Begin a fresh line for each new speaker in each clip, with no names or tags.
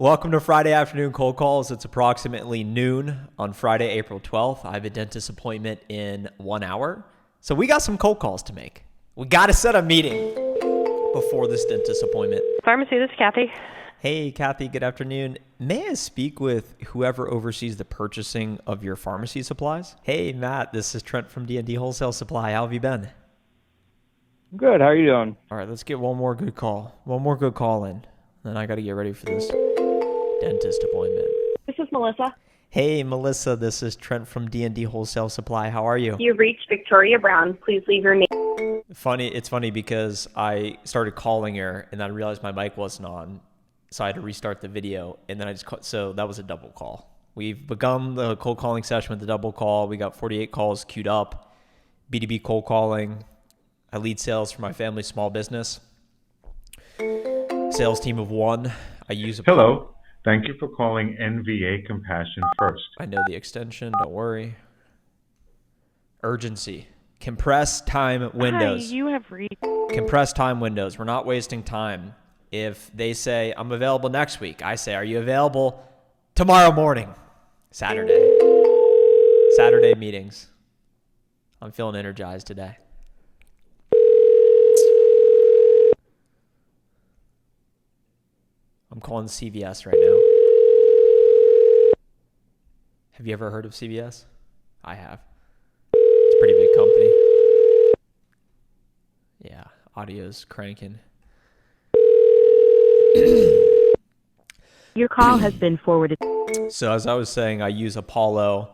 Welcome to Friday Afternoon Cold Calls. It's approximately noon on Friday, April 12th. I have a dentist appointment in 1 hour. So we got some cold calls to make. We got to set a meeting before this dentist appointment.
Pharmacy, this is Kathy.
Hey, Kathy, good afternoon. May I speak with whoever oversees the purchasing of your pharmacy supplies? Hey, Matt, this is Trent from D&D Wholesale Supply. How have you been?
Good. How are you doing?
All right, let's get one more good call. One more good call in. Then I got to get ready for this dentist appointment.
This is Melissa.
Hey, Melissa, this is Trent from D&D Wholesale Supply. How are you?
You've reached Victoria Brown. Please leave your name.
It's funny because I started calling her and then I realized my mic wasn't on, so I had to restart the video, and then so that was a double call. We've begun the cold calling session with the double call. We got 48 calls queued up. B2B cold calling. I lead sales for my family's small business. Sales team of one. I use a
Hello. Thank you for calling NVA Compassion First.
I know the extension. Don't worry. Urgency. Compress time windows.
Hi, you have reached.
Compress time windows. We're not wasting time. If they say, I'm available next week, I say, are you available tomorrow morning? Saturday meetings. I'm feeling energized today. I'm calling CVS right now. Have you ever heard of CVS? I have. It's a pretty big company. Yeah, audio's cranking.
Your call has been forwarded.
So as I was saying, I use Apollo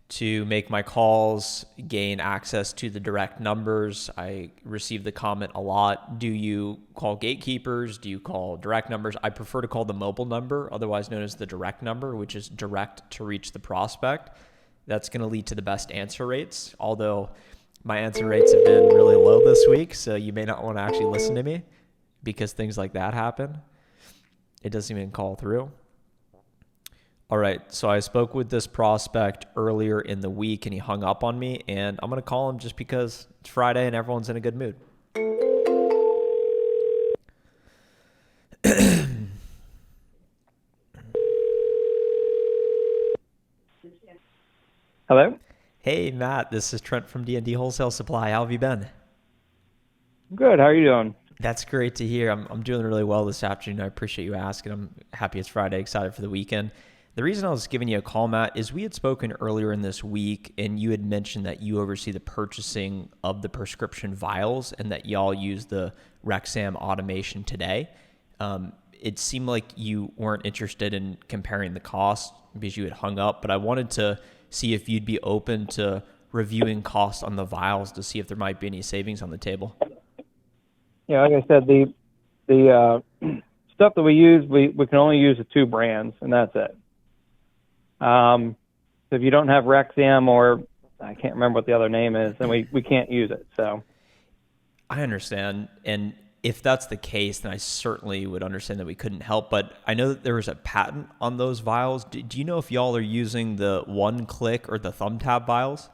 to make my calls, gain access to the direct numbers. I receive the comment a lot. Do you call gatekeepers? Do you call direct numbers? I prefer to call the mobile number, otherwise known as the direct number, which is direct to reach the prospect. That's going to lead to the best answer rates, although my answer rates have been really low this week, so you may not want to actually listen to me because things like that happen. It doesn't even call through. All right, so I spoke with this prospect earlier in the week and he hung up on me, and I'm going to call him just because it's Friday and everyone's in a good mood.
Hello?
Hey, Matt, this is Trent from D&D Wholesale Supply. How have you been?
Good. How are you doing?
That's great to hear. I'm doing really well this afternoon. I appreciate you asking. I'm happy it's Friday, excited for the weekend. The reason I was giving you a call, Matt, is we had spoken earlier in this week, and you had mentioned that you oversee the purchasing of the prescription vials and that y'all use the Rexam automation today. It seemed like you weren't interested in comparing the cost because you had hung up, but I wanted to see if you'd be open to reviewing costs on the vials to see if there might be any savings on the table.
Yeah, like I said, the stuff that we use, we can only use the two brands, and that's it. So if you don't have Rexam, or I can't remember what the other name is, then we can't use it. So
I understand. And if that's the case, then I certainly would understand that we couldn't help. But I know that there was a patent on those vials. Do you know if y'all are using the one-click or the thumb tab vials?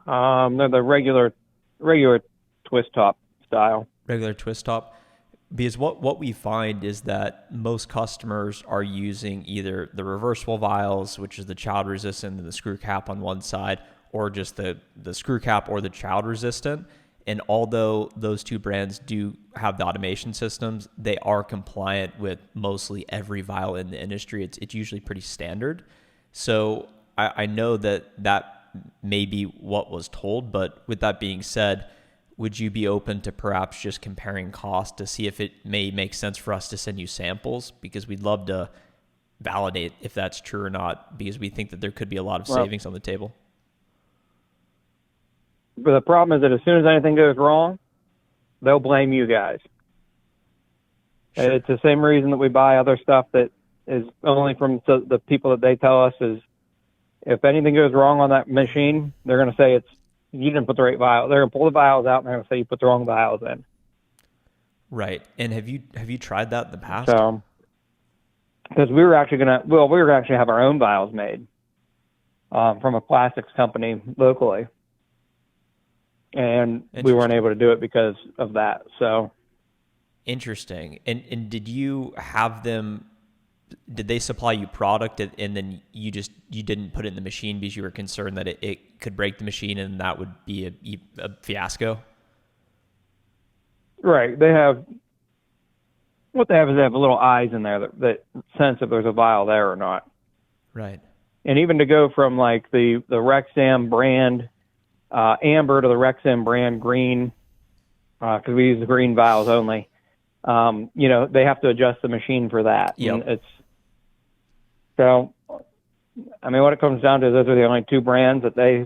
they're the regular twist top style.
Regular twist top? Because what we find is that most customers are using either the reversible vials, which is the child resistant and the screw cap on one side, or just the screw cap or the child resistant. And although those two brands do have the automation systems, they are compliant with mostly every vial in the industry. It's usually pretty standard. So I know that may be what was told, but with that being said, would you be open to perhaps just comparing costs to see if it may make sense for us to send you samples? Because we'd love to validate if that's true or not, because we think that there could be a lot of savings on the table.
But the problem is that as soon as anything goes wrong, they'll blame you guys. Sure. It's the same reason that we buy other stuff that is only from the people that they tell us is if anything goes wrong on that machine, they're going to say you didn't put the right vial. They're going to pull the vials out and they're going to say you put the wrong vials in.
Right. And have you tried that in the past?
So, because we were actually going to have our own vials made from a plastics company locally. And we weren't able to do it because of that. So
Interesting. And did you have them? Did they supply you product and then you didn't put it in the machine because you were concerned that it could break the machine and that would be a fiasco?
Right. They have little eyes in there that sense if there's a vial there or not.
Right.
And even to go from like the Rexam brand amber to the Rexam brand green, because we use the green vials only. They have to adjust the machine for that.
Yep.
So, I mean, what it comes down to is those are the only two brands that they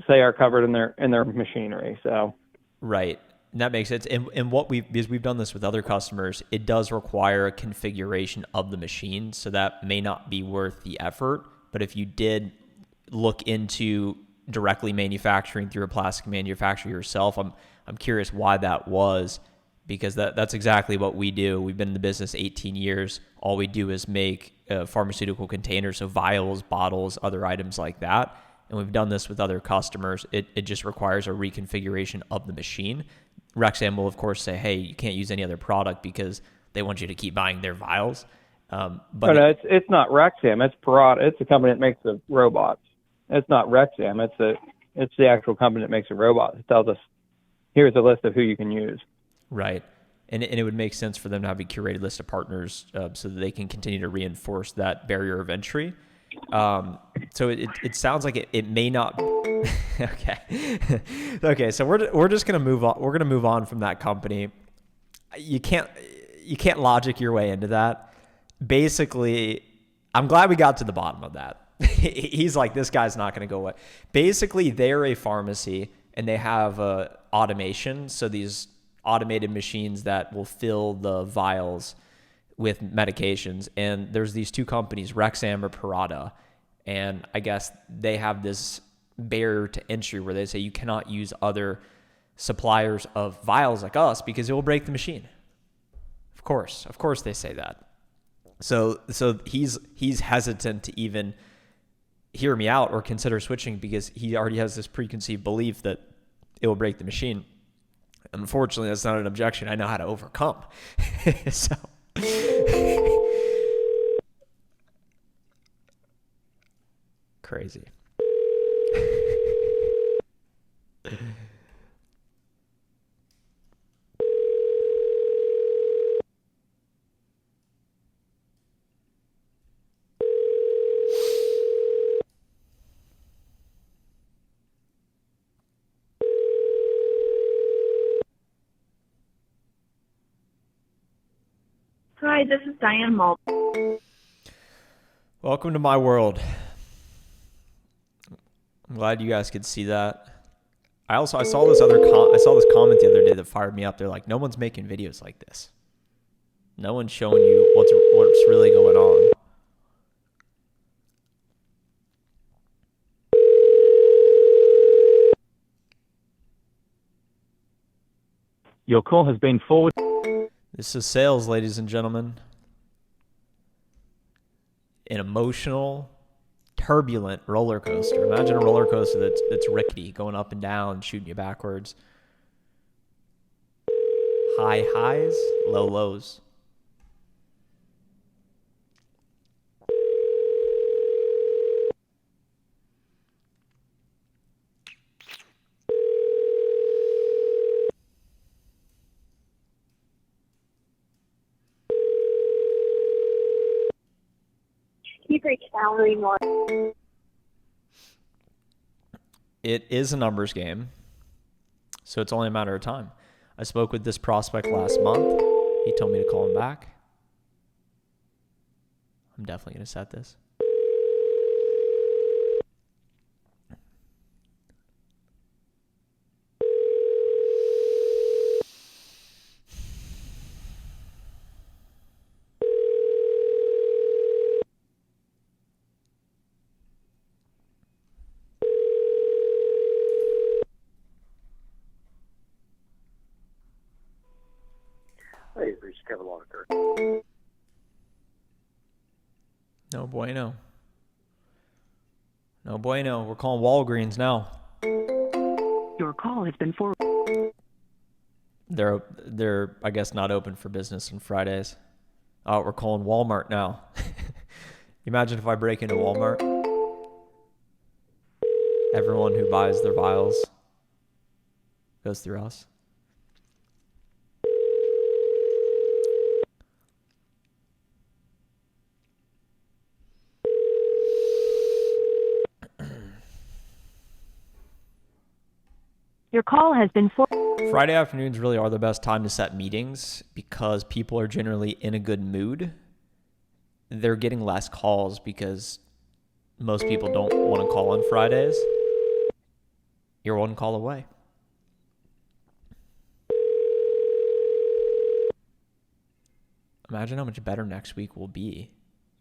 say are covered in their machinery. So,
right, and that makes sense. And because we've done this with other customers, it does require a configuration of the machine, so that may not be worth the effort. But if you did look into directly manufacturing through a plastic manufacturer yourself, I'm curious why that was. Because that's exactly what we do. We've been in the business 18 years. All we do is make pharmaceutical containers, so vials, bottles, other items like that. And we've done this with other customers. It just requires a reconfiguration of the machine. Rexam will, of course, say, hey, you can't use any other product because they want you to keep buying their vials.
It's not Rexam. It's Parada. It's the company that makes the robots. It's not Rexam. It's the actual company that makes the robots. It tells us, here's a list of who you can use.
Right. And it would make sense for them to have a curated list of partners so that they can continue to reinforce that barrier of entry. So it sounds like it may not. Okay. Okay. So we're just going to move on. We're going to move on from that company. You can't logic your way into that. Basically, I'm glad we got to the bottom of that. He's like, this guy's not going to go away. Basically, they're a pharmacy and they have automation. So these automated machines that will fill the vials with medications. And there's these two companies, Rexam or Parada. And I guess they have this barrier to entry where they say you cannot use other suppliers of vials like us because it will break the machine. Of course they say that. So he's hesitant to even hear me out or consider switching because he already has this preconceived belief that it will break the machine. Unfortunately, that's not an objection I know how to overcome. So, crazy.
Hi, this is Diane Malt.
Welcome to my world. I'm glad you guys could see that. I saw this comment the other day that fired me up. They're like, no one's making videos like this. No one's showing you what's really going on.
Your call has been forwarded.
This is sales, ladies and gentlemen. An emotional, turbulent roller coaster. Imagine a roller coaster that's rickety, going up and down, shooting you backwards. High highs, low lows.
You've reached Valerie Moore.
It is a numbers game, so it's only a matter of time. I spoke with this prospect last month. He told me to call him back. I'm definitely going to set this.
Hey, you've reached Kevin Lonaker.
No bueno. No bueno. We're calling Walgreens now.
Your call has been forwarded.
They're I guess not open for business on Fridays. Oh, we're calling Walmart now. Imagine if I break into Walmart. Everyone who buys their vials goes through us.
Your call has been
Friday afternoons really are the best time to set meetings because people are generally in a good mood. They're getting less calls because most people don't want to call on Fridays. You're one call away. Imagine how much better next week will be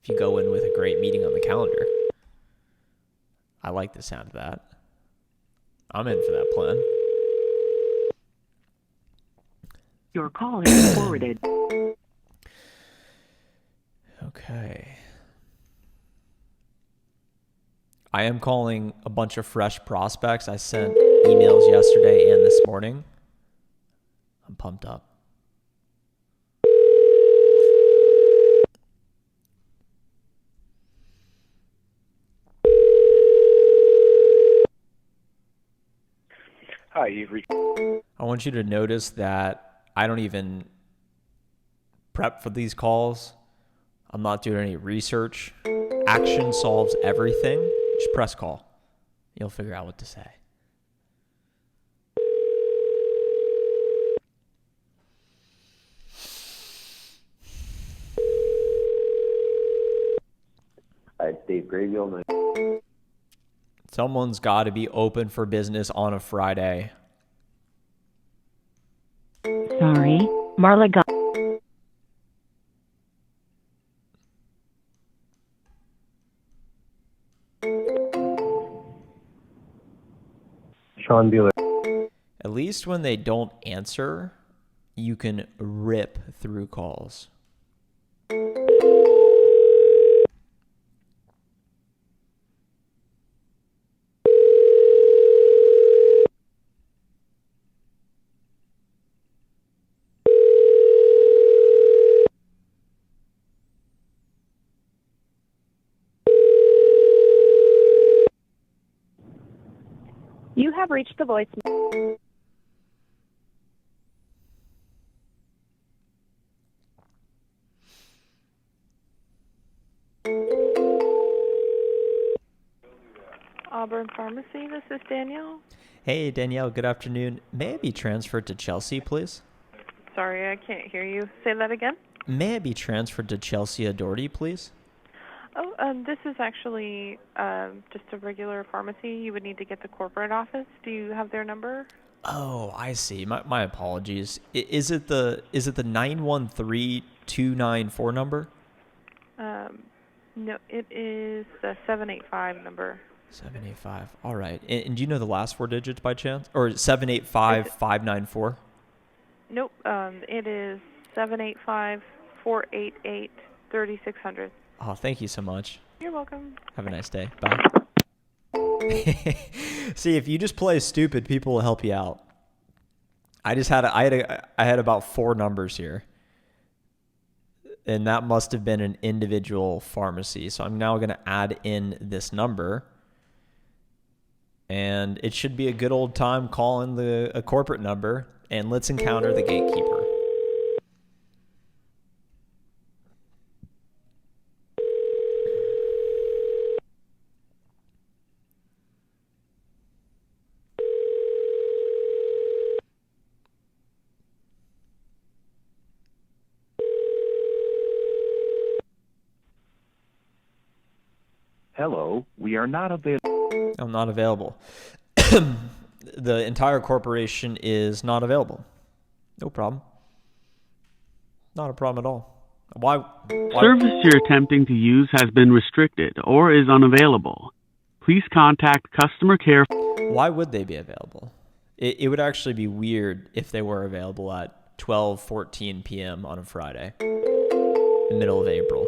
if you go in with a great meeting on the calendar. I like the sound of that. I'm in for that plan.
Your call is forwarded.
Okay. I am calling a bunch of fresh prospects. I sent emails yesterday and this morning. I'm pumped up.
Hi, you've reached.
I want you to notice that I don't even prep for these calls. I'm not doing any research. Action solves everything. Just press call. You'll figure out what to say.
Hi, it's Dave Gravy on the.
Someone's got to be open for business on a Friday.
Sorry, Marla got.
Sean Bueller.
At least when they don't answer, you can rip through calls.
You have reached the voicemail.
Auburn Pharmacy, this is Danielle.
Hey, Danielle, good afternoon. May I be transferred to Chelsea, please?
Sorry, I can't hear you. Say that again.
May I be transferred to Chelsea Doherty, please?
Oh, this is actually just a regular pharmacy. You would need to get the corporate office. Do you have their number?
Oh, I see. My apologies. Is it the 913-294 number?
No, it is the 785 number.
785. All right. And do you know the last four digits by chance? Or 785-594?
Nope. It is 785-488-3600.
Oh, thank you so much.
You're welcome.
Have a nice day. Bye. See, if you just play stupid, people will help you out. I had about four numbers here. And that must have been an individual pharmacy. So I'm now going to add in this number. And it should be a good old time calling a corporate number. And let's encounter the gatekeeper.
Hello, we are not available.
I'm not available. The entire corporation is not available. No problem. Not a problem at all. Why?
Service you're attempting to use has been restricted or is unavailable. Please contact customer care.
Why would they be available? It would actually be weird if they were available at 12:14 p.m. on a Friday, the middle of April.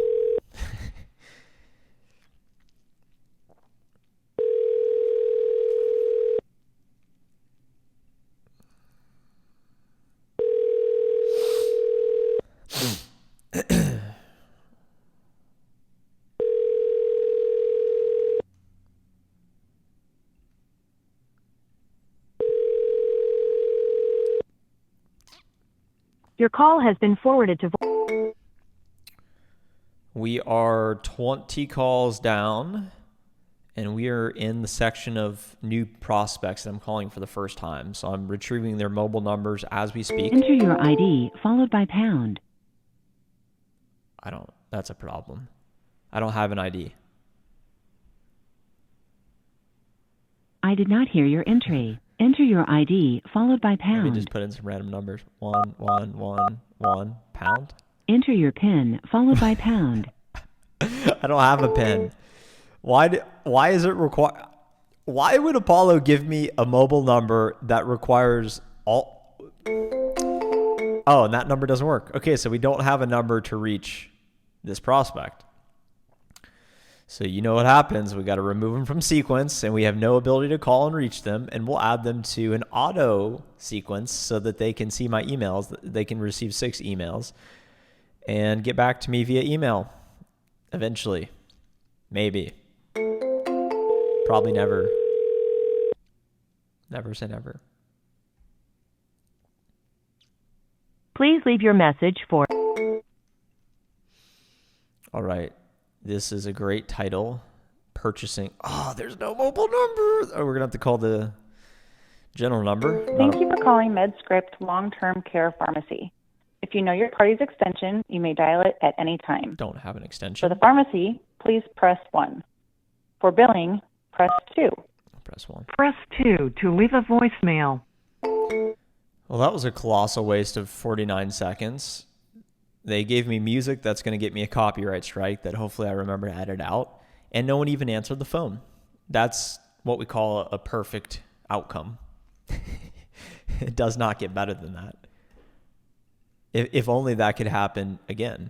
Your call has been forwarded to
We are 20 calls down, and we are in the section of new prospects that I'm calling for the first time. So I'm retrieving their mobile numbers as we speak.
Enter your ID followed by pound.
That's a problem. I don't have an ID.
I did not hear your entry. Enter your ID followed by
Let me
pound.
just put in some random numbers. 1 pound.
Enter your PIN followed by pound.
I don't have a PIN. Why is it require? Why would Apollo give me a mobile number that requires all? Oh, and that number doesn't work. Okay, so we don't have a number to reach this prospect. So you know what happens. We got to remove them from sequence, and we have no ability to call and reach them, and we'll add them to an auto sequence so that they can see my emails. They can receive 6 emails and get back to me via email eventually. Maybe. Probably never. Never say never.
Please leave your message for...
All right. This is a great title. Purchasing. Oh, there's no mobile number. Oh, we're going to have to call the general number.
Thank you for calling MedScript Long-Term Care Pharmacy. If you know your party's extension, you may dial it at any time.
Don't have an extension.
For the pharmacy, please press 1. For billing, press 2.
Press 1.
Press 2 to leave a voicemail.
Well, that was a colossal waste of 49 seconds. They gave me music that's going to get me a copyright strike that hopefully I remember to edit out. And no one even answered the phone. That's what we call a perfect outcome. It does not get better than that. If only that could happen again,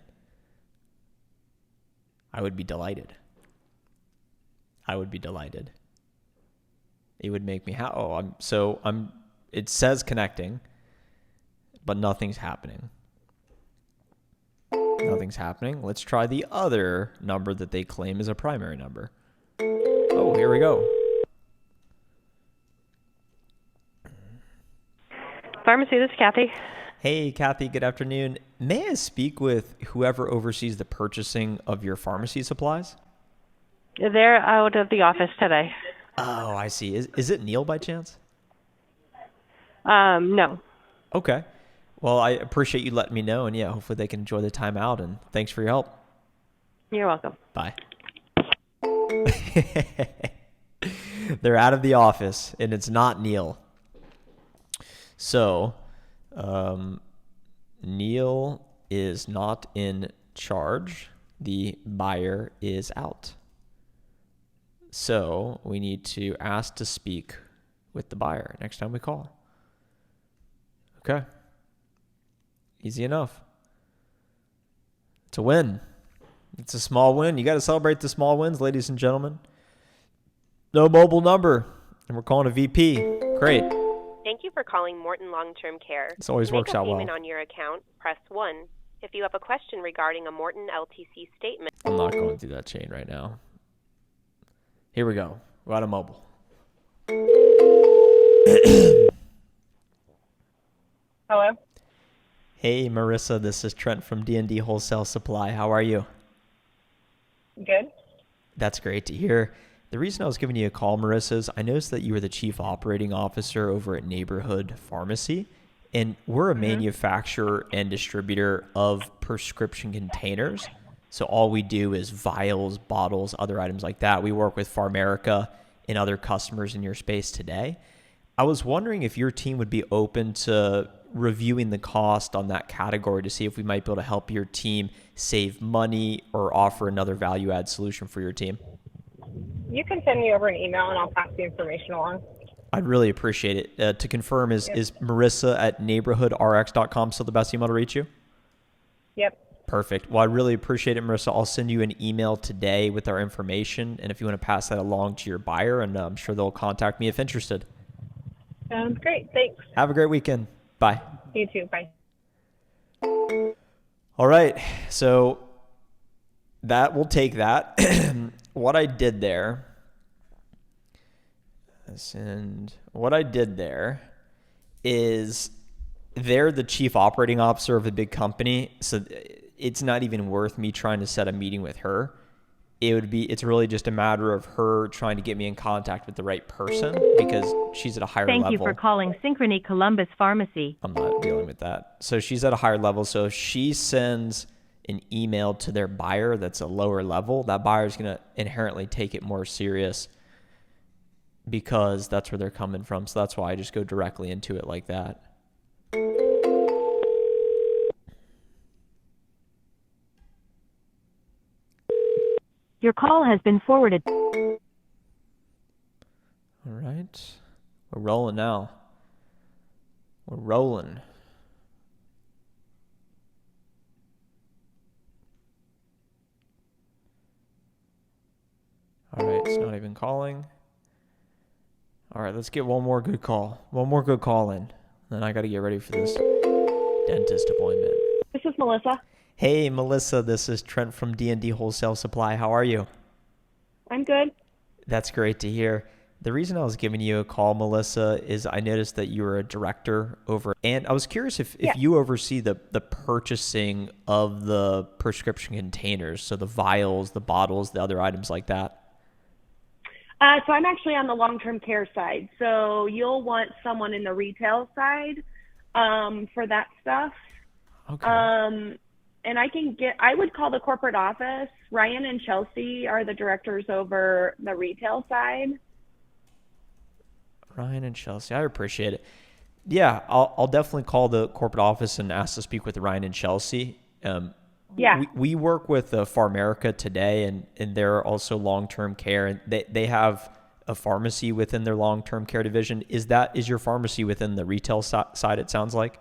I would be delighted. I would be delighted. It would make me it says connecting, but nothing's happening. Nothing's happening. Let's try the other number that they claim is a primary number. Oh, here we go.
Pharmacy, this is Kathy.
Hey, Kathy, good afternoon. May I speak with whoever oversees the purchasing of your pharmacy supplies?
They're out of the office today.
Oh, I see. Is it Neil by chance?
No.
Okay. Well, I appreciate you letting me know, and yeah, hopefully they can enjoy the time out, and thanks for your help.
You're welcome.
Bye. They're out of the office, and it's not Neil. So, Neil is not in charge. The buyer is out. So, we need to ask to speak with the buyer next time we call. Okay. Easy enough. It's a win. It's a small win. You got to celebrate the small wins, ladies and gentlemen. No mobile number, and we're calling a VP. Great.
Thank you for calling Morton Long-Term Care.
This always works out well.
To make a payment on your account, press 1. If you have a question regarding a Morton LTC statement...
I'm not going through that chain right now. Here we go. We're out of mobile.
Hello?
Hey, Marissa. This is Trent from D&D Wholesale Supply. How are you?
Good.
That's great to hear. The reason I was giving you a call, Marissa, is I noticed that you were the Chief Operating Officer over at Neighborhood Pharmacy, and we're a manufacturer and distributor of prescription containers. So all we do is vials, bottles, other items like that. We work with Pharmerica and other customers in your space today. I was wondering if your team would be open to reviewing the cost on that category to see if we might be able to help your team save money or offer another value-add solution for your team.
You can send me over an email and I'll pass the information along.
I'd really appreciate it. To confirm, is Marissa at neighborhoodrx.com still the best email to reach you?
Yep.
Perfect. Well, I really appreciate it, Marissa. I'll send you an email today with our information, and if you want to pass that along to your buyer, and I'm sure they'll contact me if interested.
Sounds great. Thanks.
Have a great weekend. Bye.
You too. Bye.
All right. So that we'll take that. What I did there is they're the chief operating officer of a big company, so it's not even worth me trying to set a meeting with her. It's really just a matter of her trying to get me in contact with the right person because she's at a higher level.
Thank you for calling Synchrony Columbus Pharmacy.
I'm not dealing with that. So she's at a higher level. So if she sends an email to their buyer that's a lower level, that buyer is going to inherently take it more serious because that's where they're coming from. So that's why I just go directly into it like that.
Your call has been forwarded.
All right. We're rolling now. We're rolling. All right, it's not even calling. All right, let's get one more good call. One more good call in. Then I got to get ready for this dentist appointment.
This is Melissa.
Hey, Melissa, this is Trent from D&D Wholesale Supply. How are you?
I'm good.
That's great to hear. The reason I was giving you a call, Melissa, is I noticed that you were a director over, and I was curious if you oversee the purchasing of the prescription containers, so the vials, the bottles, the other items like that.
So I'm actually on the long-term care side. So you'll want someone in the retail side for that stuff.
Okay.
And I would call the corporate office. Ryan and Chelsea are the directors over the retail side.
Ryan and Chelsea, I appreciate it. Yeah, I'll definitely call the corporate office and ask to speak with Ryan and Chelsea. We work with PharMerica today, and they're also long-term care, and they have a pharmacy within their long-term care division. Is your pharmacy within the retail side? It sounds like.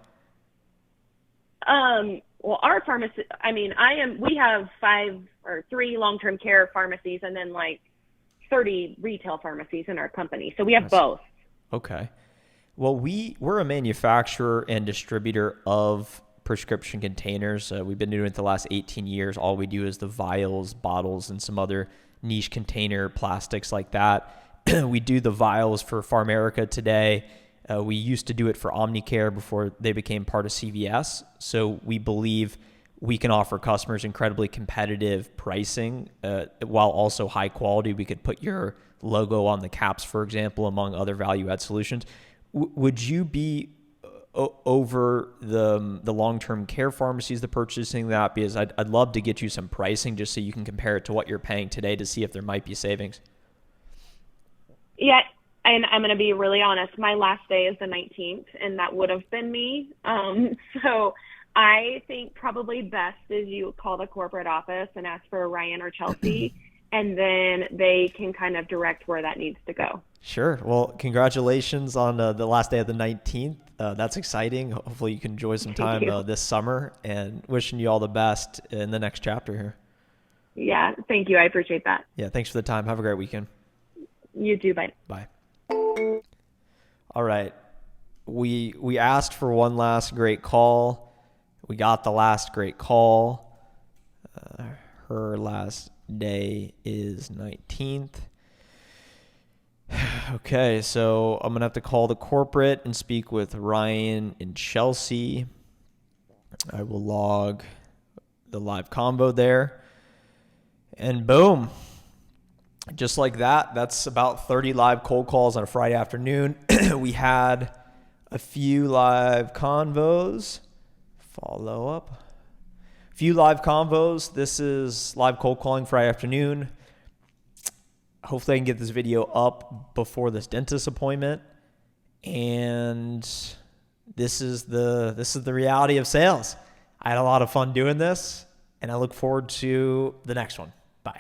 Well, our pharmacy, we have 3 long-term care pharmacies and then like 30 retail pharmacies in our company. So we have both.
Okay. Well, we're a manufacturer and distributor of prescription containers. We've been doing it the last 18 years. All we do is the vials, bottles, and some other niche container plastics like that. We do the vials for PharMerica today. We used to do it for Omnicare before they became part of CVS. So we believe we can offer customers incredibly competitive pricing while also high quality. We could put your logo on the caps, for example, among other value-add solutions. Would you be over the long-term care pharmacies, the purchasing that? Because I'd love to get you some pricing just so you can compare it to what you're paying today to see if there might be savings.
Yeah. And I'm going to be really honest, my last day is the 19th, and that would have been me. So I think probably best is you call the corporate office and ask for Ryan or Chelsea, and then they can kind of direct where that needs to go.
Sure. Well, congratulations on the last day of the 19th. That's exciting. Hopefully you can enjoy some time this summer, and wishing you all the best in the next chapter here.
Yeah. Thank you. I appreciate that.
Yeah. Thanks for the time. Have a great weekend.
You too. Bye.
Bye. All right. We asked for one last great call. We got the last great call. Her last day is 19th. Okay, so I'm going to have to call the corporate and speak with Ryan and Chelsea. I will log the live convo there. And boom. Just like that, that's about 30 live cold calls on a Friday afternoon. We had a few live convos. Follow up. A few live convos. This is live cold calling Friday afternoon. Hopefully I can get this video up before this dentist appointment. And this is the reality of sales. I had a lot of fun doing this, and I look forward to the next one.